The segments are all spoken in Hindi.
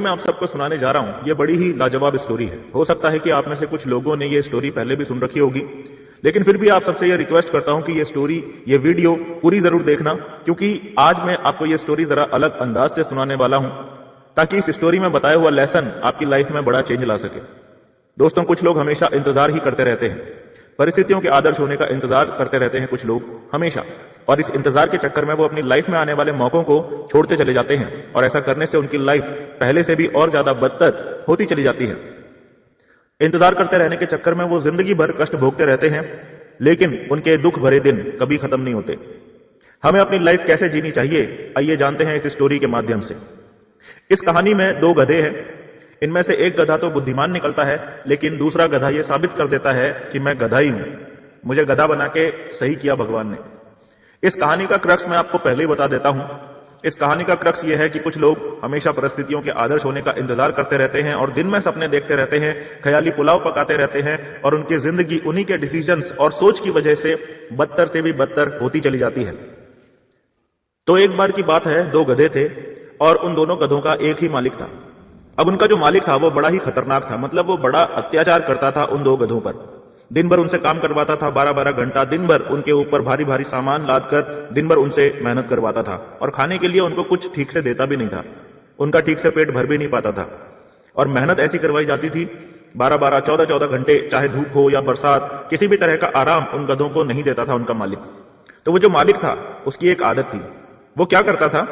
मैं आप सबको सुनाने जा रहा हूं, ये बड़ी ही लाजवाब स्टोरी है। हो सकता है कि आप में से कुछ लोगों ने ये स्टोरी पहले भी सुन रखी होगी, लेकिन फिर भी आप सबसे ये रिक्वेस्ट करता हूं कि ये स्टोरी, ये वीडियो पूरी जरूर देखना, क्योंकि आज मैं आपको ये स्टोरी जरा अलग अंदाज से सुनाने वाला हूं, ताकि इस स्टोरी में बताया हुआ लेसन आपकी लाइफ में बड़ा चेंज ला सके। दोस्तों, कुछ लोग हमेशा इंतजार ही करते रहते हैं, परिस्थितियों के आदर्श होने का इंतजार करते रहते हैं कुछ लोग हमेशा, और इस इंतजार के चक्कर में वो अपनी लाइफ में आने वाले मौकों को छोड़ते चले जाते हैं, और ऐसा करने से उनकी लाइफ पहले से भी और ज्यादा बदतर होती चली जाती है। इंतजार करते रहने के चक्कर में वो जिंदगी भर कष्ट भोगते रहते हैं, लेकिन उनके दुख भरे दिन कभी खत्म नहीं होते। हमें अपनी लाइफ कैसे जीनी चाहिए, आइए जानते हैं इस स्टोरी के माध्यम से। इस कहानी में दो गधे हैं। इनमें से एक गधा तो बुद्धिमान निकलता है, लेकिन दूसरा गधा यह साबित कर देता है कि मैं गधा ही हूं, मुझे गधा बना के सही किया भगवान ने। इस कहानी का क्रक्स मैं आपको पहले ही बता देता हूं। इस कहानी का क्रक्स यह है कि कुछ लोग हमेशा परिस्थितियों के आदर्श होने का इंतजार करते रहते हैं और दिन में सपने देखते रहते हैं, ख्याली पुलाव पकाते रहते हैं, और उनकी जिंदगी उन्हीं के डिसीजंस और सोच की वजह से बदतर से भी बदतर होती चली जाती है। तो एक बार की बात है, दो गधे थे और उन दोनों गधों का एक ही मालिक था। अब उनका जो मालिक था वो बड़ा ही खतरनाक था, मतलब वो बड़ा अत्याचार करता था उन दो गधों पर। दिन भर उनसे काम करवाता था, 12-12 घंटा दिन भर उनके ऊपर भारी भारी सामान लाद कर दिन भर उनसे मेहनत करवाता था, और खाने के लिए उनको कुछ ठीक से देता भी नहीं था। उनका ठीक से पेट भर भी नहीं पाता था, और मेहनत ऐसी करवाई जाती थी 12-12, 14-14 घंटे, चाहे धूप हो या बरसात, किसी भी तरह का आराम उन गधों को नहीं देता था उनका मालिक। तो वो जो मालिक था उसकी एक आदत थी। वो क्या करता था,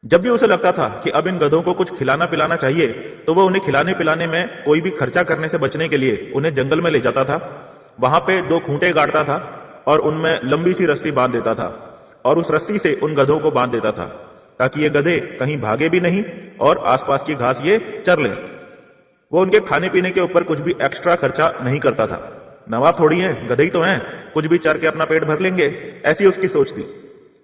जब भी उसे लगता था कि अब इन गधों को कुछ खिलाना पिलाना चाहिए, तो वो उन्हें खिलाने पिलाने में कोई भी खर्चा करने से बचने के लिए उन्हें जंगल में ले जाता था। वहां पे दो खूंटे गाड़ता था और उनमें लंबी सी रस्सी बांध देता था, और उस रस्सी से उन गधों को बांध देता था, ताकि ये गधे कहीं भागे भी नहीं और आसपास की घास ये चर लें। वो उनके खाने पीने के ऊपर कुछ भी एक्स्ट्रा खर्चा नहीं करता था। नवाब थोड़ी है, गधे ही तो हैं, कुछ भी चर के अपना पेट भर लेंगे, ऐसी उसकी सोच थी।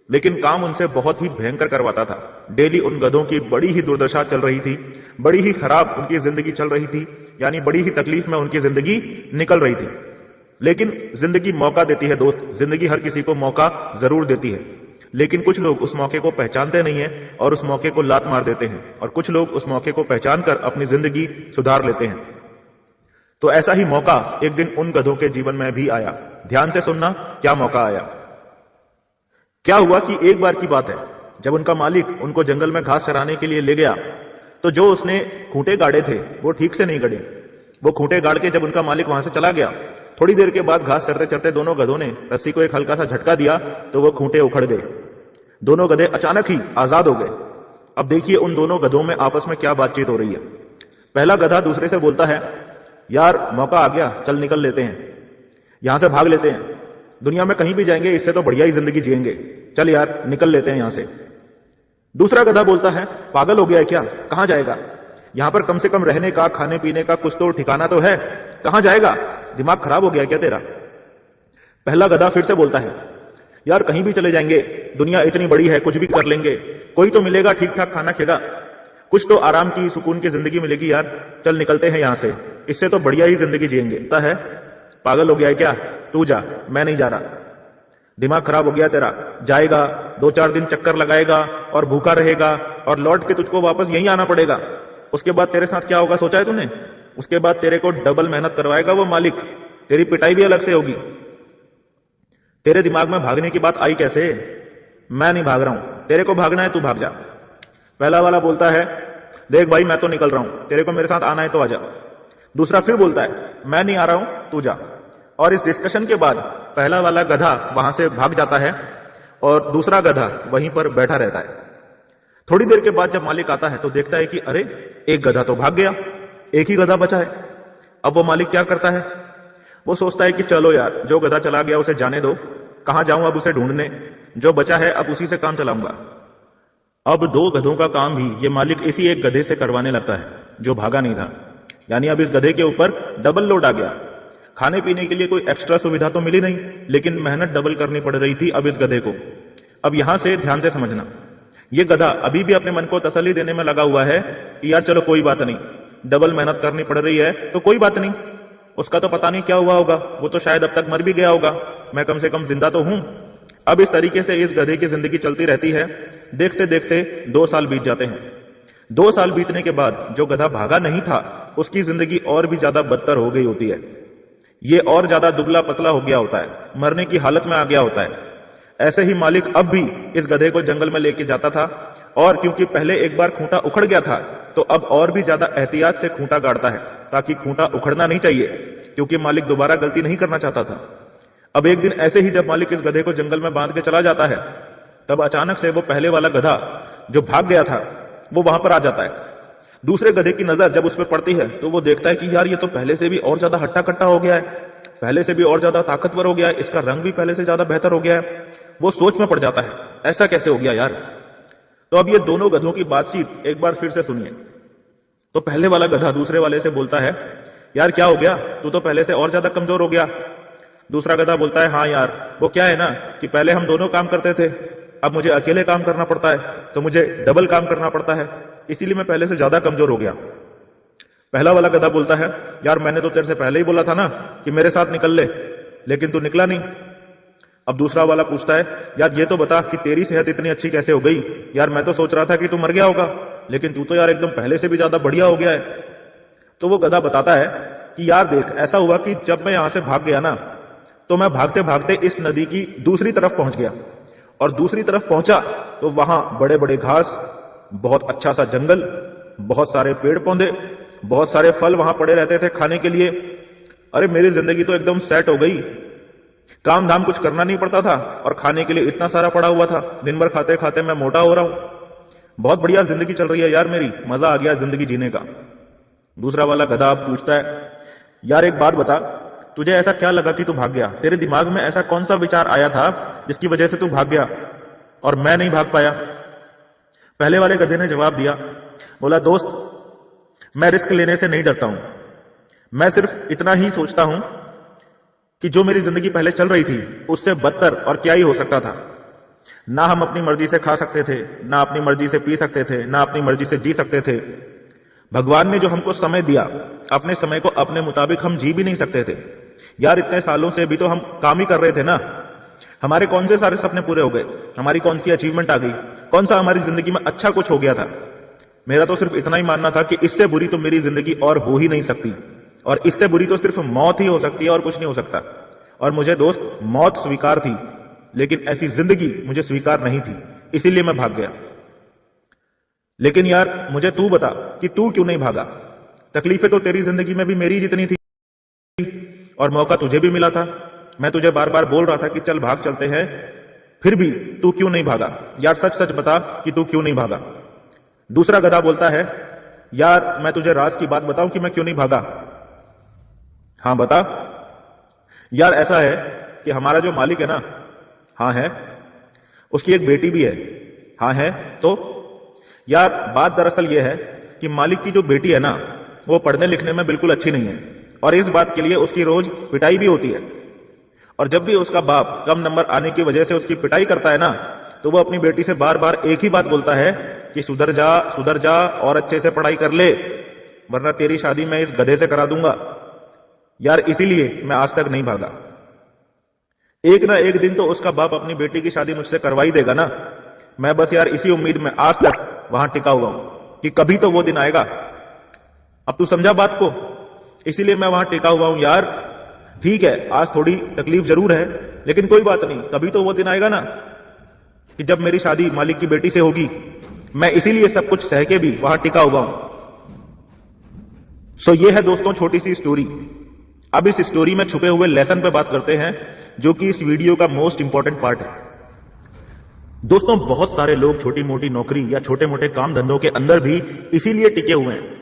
लेकिन काम उनसे बहुत ही भयंकर करवाता था। डेली उन गधों की बड़ी ही दुर्दशा चल रही थी, बड़ी ही खराब उनकी जिंदगी चल रही थी, यानी बड़ी ही तकलीफ में उनकी जिंदगी निकल रही थी। लेकिन जिंदगी मौका देती है दोस्त, जिंदगी हर किसी को मौका जरूर देती है, लेकिन कुछ लोग उस मौके को पहचानते नहीं है और उस मौके को लात मार देते हैं, और कुछ लोग उस मौके को पहचान कर अपनी जिंदगी सुधार लेते हैं। तो ऐसा ही मौका एक दिन उन गधों के जीवन में भी आया। ध्यान से सुनना, क्या मौका आया। क्या हुआ कि एक बार की बात है, जब उनका मालिक उनको जंगल में घास चराने के लिए ले गया, तो जो उसने खूंटे गाड़े थे वो ठीक से नहीं गड़े। वो खूंटे गाड़ के जब उनका मालिक वहां से चला गया, थोड़ी देर के बाद घास चरते चरते दोनों गधों ने रस्सी को एक हल्का सा झटका दिया, तो वो खूंटे उखड़ गए। दोनों गधे अचानक ही आजाद हो गए। अब देखिए उन दोनों गधों में आपस में क्या बातचीत हो रही है। पहला गधा दूसरे से बोलता है, यार मौका आ गया, चल निकल लेते हैं, यहां से भाग लेते हैं, दुनिया में कहीं भी जाएंगे इससे तो बढ़िया ही जिंदगी जिएंगे, चल यार निकल लेते हैं यहां से। दूसरा गधा बोलता है, पागल हो गया है क्या, कहां जाएगा, यहां पर कम से कम रहने का, खाने पीने का कुछ तो ठिकाना तो है, कहां जाएगा, दिमाग खराब हो गया क्या तेरा। पहला गधा फिर से बोलता है, यार कहीं भी चले जाएंगे, दुनिया इतनी बड़ी है, कुछ भी कर लेंगे, कोई तो मिलेगा, ठीक ठाक खाना खेगा, कुछ तो आराम की सुकून की जिंदगी मिलेगी यार, चल निकलते हैं यहां से, इससे तो बढ़िया ही जिंदगी जिएंगे। है पागल हो गया है क्या, तू जा, मैं नहीं जा रहा, दिमाग खराब हो गया तेरा, जाएगा 2-4 दिन चक्कर लगाएगा और भूखा रहेगा, और लौट के तुझको वापस यहीं आना पड़ेगा। उसके बाद तेरे साथ क्या होगा सोचा है तूने, उसके बाद तेरे को डबल मेहनत करवाएगा वो मालिक, तेरी पिटाई भी अलग से होगी। तेरे दिमाग में भागने की बात आई कैसे, मैं नहीं भाग रहा हूं, तेरे को भागना है तू भाग जा। पहला वाला बोलता है, देख भाई मैं तो निकल रहा हूं, तेरे को मेरे साथ आना है तो आजा। दूसरा फिर बोलता है, मैं नहीं आ रहा हूं, तू जा। और इस डिस्कशन के बाद पहला वाला गधा वहां से भाग जाता है और दूसरा गधा वहीं पर बैठा रहता है। थोड़ी देर के बाद जब मालिक आता है तो देखता है कि अरे एक गधा तो भाग गया, एक ही गधा बचा है। अब वो मालिक क्या करता है, वो सोचता है कि चलो यार जो गधा चला गया उसे जाने दो, कहां जाऊं अब उसे ढूंढने, जो बचा है अब उसी से काम चलाऊंगा। अब दो गधों का काम भी ये मालिक इसी एक गधे से करवाने लगता है जो भागा नहीं था, यानी अब इस गधे के ऊपर डबल लोड आ गया। खाने पीने के लिए कोई एक्स्ट्रा सुविधा तो मिली नहीं, लेकिन मेहनत डबल करनी पड़ रही थी अब इस गधे को। अब यहां से ध्यान से समझना, ये गधा अभी भी अपने मन को तसल्ली देने में लगा हुआ है कि यार चलो कोई बात नहीं, डबल मेहनत करनी पड़ रही है तो कोई बात नहीं, उसका तो पता नहीं क्या हुआ होगा, वो तो शायद अब तक मर भी गया होगा, मैं कम से कम जिंदा तो हूं। अब इस तरीके से इस गधे की जिंदगी चलती रहती है। देखते देखते 2 साल बीत जाते हैं। 2 साल बीतने के बाद जो गधा भागा नहीं था उसकी जिंदगी और भी ज्यादा बदतर हो गई होती है। ये और ज्यादा दुबला पतला हो गया होता है, मरने की हालत में आ गया होता है। ऐसे ही मालिक अब भी इस गधे को जंगल में लेके जाता था, और क्योंकि पहले एक बार खूंटा उखड़ गया था तो अब और भी ज्यादा एहतियात से खूंटा गाड़ता है, ताकि खूंटा उखड़ना नहीं चाहिए, क्योंकि मालिक दोबारा गलती नहीं करना चाहता था। अब एक दिन ऐसे ही जब मालिक इस गधे को जंगल में बांध के चला जाता है, तब अचानक से वो पहले वाला गधा जो भाग गया था वो वहां पर आ जाता है। दूसरे गधे की नजर जब उस पर पड़ती है तो वो देखता है कि यार ये तो पहले से भी और ज्यादा हट्टा कट्टा हो गया है, पहले से भी और ज्यादा ताकतवर हो गया है, इसका रंग भी पहले से ज्यादा बेहतर हो गया है। वो सोच में पड़ जाता है, ऐसा कैसे हो गया यार। तो अब ये दोनों गधों की बातचीत एक बार फिर से सुनिए। तो पहले वाला गधा दूसरे वाले से बोलता है, यार क्या हो गया, तू तो पहले से और ज्यादा कमजोर हो गया। दूसरा गधा बोलता है, हाँ यार वो क्या है ना कि पहले हम दोनों काम करते थे, अब मुझे अकेले काम करना पड़ता है, तो मुझे डबल काम करना पड़ता है, इसीलिए मैं पहले से ज्यादा कमजोर हो गया। पहला वाला गधा बोलता है, यार मैंने तो तेरे से पहले ही बोला था ना कि मेरे साथ निकल ले, लेकिन तू निकला नहीं। अब दूसरा वाला पूछता है, यार ये तो बता कि तेरी सेहत इतनी अच्छी कैसे हो गई, यार मैं तो सोच रहा था कि तू मर गया होगा, लेकिन तू तो यार एकदम पहले से भी ज्यादा बढ़िया हो गया है। तो वो गधा बताता है कि यार देख, ऐसा हुआ कि जब मैं यहां से भाग गया ना, तो मैं भागते भागते इस नदी की दूसरी तरफ पहुंच गया, और दूसरी तरफ पहुंचा तो वहां बड़े बड़े घास, बहुत अच्छा सा जंगल, बहुत सारे पेड़ पौधे, बहुत सारे फल वहां पड़े रहते थे खाने के लिए। अरे मेरी जिंदगी तो एकदम सेट हो गई, काम धाम कुछ करना नहीं पड़ता था और खाने के लिए इतना सारा पड़ा हुआ था, दिन भर खाते खाते मैं मोटा हो रहा हूं। बहुत बढ़िया जिंदगी चल रही है यार मेरी, मजा आ गया जिंदगी जीने का। दूसरा वाला गधा अब पूछता है, यार एक बात बता, तुझे ऐसा क्या लगा कि तू भाग गया, तेरे दिमाग में ऐसा कौन सा विचार आया था जिसकी वजह से तू भाग गया और मैं नहीं भाग पाया। पहले वाले गधे ने जवाब दिया, बोला दोस्त, मैं रिस्क लेने से नहीं डरता हूं, मैं सिर्फ इतना ही सोचता हूं कि जो मेरी जिंदगी पहले चल रही थी उससे बदतर और क्या ही हो सकता था। ना हम अपनी मर्जी से खा सकते थे, ना अपनी मर्जी से पी सकते थे, ना अपनी मर्जी से जी सकते थे। भगवान ने जो हमको समय दिया, अपने समय को अपने मुताबिक हम जी भी नहीं सकते थे। यार इतने सालों से भी तो हम काम ही कर रहे थे ना, हमारे कौन से सारे सपने पूरे हो गए, हमारी कौन सी अचीवमेंट आ गई, कौन सा हमारी जिंदगी में अच्छा कुछ हो गया था। मेरा तो सिर्फ इतना ही मानना था कि इससे बुरी तो मेरी जिंदगी और हो ही नहीं सकती, और इससे बुरी तो सिर्फ मौत ही हो सकती है और कुछ नहीं हो सकता। और मुझे दोस्त मौत स्वीकार थी, लेकिन ऐसी जिंदगी मुझे स्वीकार नहीं थी, इसीलिए मैं भाग गया। लेकिन यार मुझे तू बता कि तू क्यों नहीं भागा, तकलीफें तो तेरी जिंदगी में भी मेरी जितनी थी और मौका तुझे भी मिला था। मैं तुझे बार बार बोल रहा था कि चल भाग चलते हैं, फिर भी तू क्यों नहीं भागा। यार सच सच बता कि तू क्यों नहीं भागा। दूसरा गधा बोलता है, यार मैं तुझे राज की बात बताऊं कि मैं क्यों नहीं भागा। हाँ बता। यार ऐसा है कि हमारा जो मालिक है ना, हाँ है, उसकी एक बेटी भी है। हाँ है। तो यार बात दरअसल यह है कि मालिक की जो बेटी है ना, वो पढ़ने लिखने में बिल्कुल अच्छी नहीं है, और इस बात के लिए उसकी रोज पिटाई भी होती है। और जब भी उसका बाप कम नंबर आने की वजह से उसकी पिटाई करता है ना, तो वो अपनी बेटी से बार बार एक ही बात बोलता है कि सुधर जा और अच्छे से पढ़ाई कर ले, वरना तेरी शादी मैं इस गधे से करा दूंगा। यार इसीलिए मैं आज तक नहीं भागा। एक ना एक दिन तो उसका बाप अपनी बेटी की शादी मुझसे करवा ही देगा ना। मैं बस यार इसी उम्मीद में आज तक वहां टिका हुआ हूं कि कभी तो वो दिन आएगा। अब तू समझा बात को, इसीलिए मैं वहां टिका हुआ हूं यार। ठीक है, आज थोड़ी तकलीफ जरूर है, लेकिन कोई बात नहीं, कभी तो वो दिन आएगा ना कि जब मेरी शादी मालिक की बेटी से होगी। मैं इसीलिए सब कुछ सह के भी वहां टिका हुआ हूं। सो ये है दोस्तों छोटी सी स्टोरी। अब इस स्टोरी में छुपे हुए लेसन पे बात करते हैं, जो कि इस वीडियो का मोस्ट इंपॉर्टेंट पार्ट है। दोस्तों बहुत सारे लोग छोटी मोटी नौकरी या छोटे मोटे काम धंधों के अंदर भी इसीलिए टिके हुए हैं।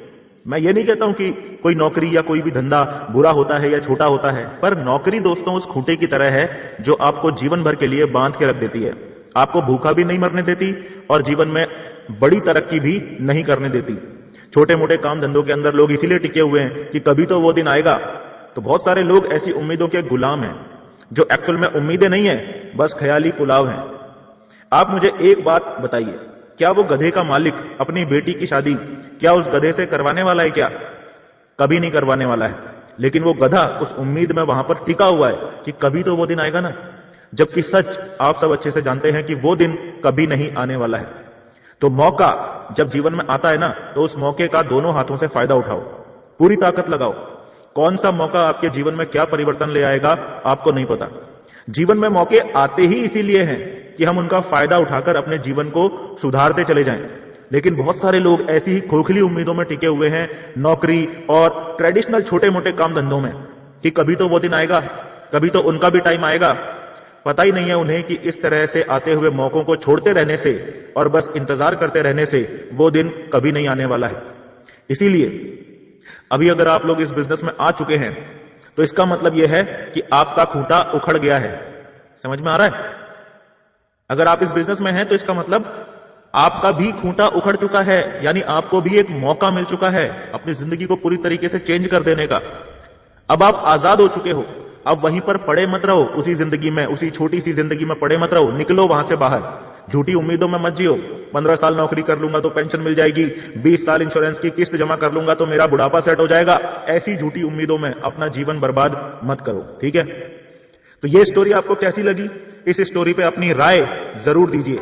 मैं ये नहीं कहता हूं कि कोई नौकरी या कोई भी धंधा बुरा होता है या छोटा होता है, पर नौकरी दोस्तों उस खूंटे की तरह है जो आपको जीवन भर के लिए बांध के रख देती है। आपको भूखा भी नहीं मरने देती और जीवन में बड़ी तरक्की भी नहीं करने देती। छोटे मोटे काम धंधों के अंदर लोग इसीलिए टिके हुए हैं कि कभी तो वो दिन आएगा। तो बहुत सारे लोग ऐसी उम्मीदों के गुलाम हैं जो एक्चुअल में उम्मीदें नहीं है, बस ख्याली पुलाव हैं। आप मुझे एक बात बताइए, क्या वो गधे का मालिक अपनी बेटी की शादी क्या उस गधे से करवाने वाला है? क्या कभी नहीं करवाने वाला है। लेकिन वो गधा उस उम्मीद में वहां पर टिका हुआ है कि कभी तो वो दिन आएगा ना, जबकि सच आप सब अच्छे से जानते हैं कि वो दिन कभी नहीं आने वाला है। तो मौका जब जीवन में आता है ना, तो उस मौके का दोनों हाथों से फायदा उठाओ, पूरी ताकत लगाओ। कौन सा मौका आपके जीवन में क्या परिवर्तन ले आएगा आपको नहीं पता। जीवन में मौके आते ही इसीलिए हैं कि हम उनका फायदा उठाकर अपने जीवन को सुधारते चले जाएं। लेकिन बहुत सारे लोग ऐसी ही खोखली उम्मीदों में टिके हुए हैं, नौकरी और ट्रेडिशनल छोटे मोटे काम धंधों में, कि कभी तो वो दिन आएगा, कभी तो उनका भी टाइम आएगा। पता ही नहीं है उन्हें कि इस तरह से आते हुए मौकों को छोड़ते रहने से और बस इंतजार करते रहने से वो दिन कभी नहीं आने वाला है। इसीलिए अभी अगर आप लोग इस बिजनेस में आ चुके हैं तो इसका मतलब यह है कि आपका खूंटा उखड़ गया है। समझ में आ रहा है? अगर आप इस बिजनेस में हैं तो इसका मतलब आपका भी खूंटा उखड़ चुका है, यानी आपको भी एक मौका मिल चुका है अपनी जिंदगी को पूरी तरीके से चेंज कर देने का। अब आप आजाद हो चुके हो। अब वहीं पर पड़े मत रहो, उसी जिंदगी में, उसी छोटी सी जिंदगी में पड़े मत रहो। निकलो वहां से बाहर। झूठी उम्मीदों में मत जियो। 15 साल नौकरी कर लूंगा तो पेंशन मिल जाएगी, 20 साल इंश्योरेंस की किस्त जमा कर लूंगा तो मेरा बुढ़ापा सेट हो जाएगा। ऐसी झूठी उम्मीदों में अपना जीवन बर्बाद मत करो, ठीक है? तो ये स्टोरी आपको कैसी लगी? इस स्टोरी पे अपनी राय जरूर दीजिए।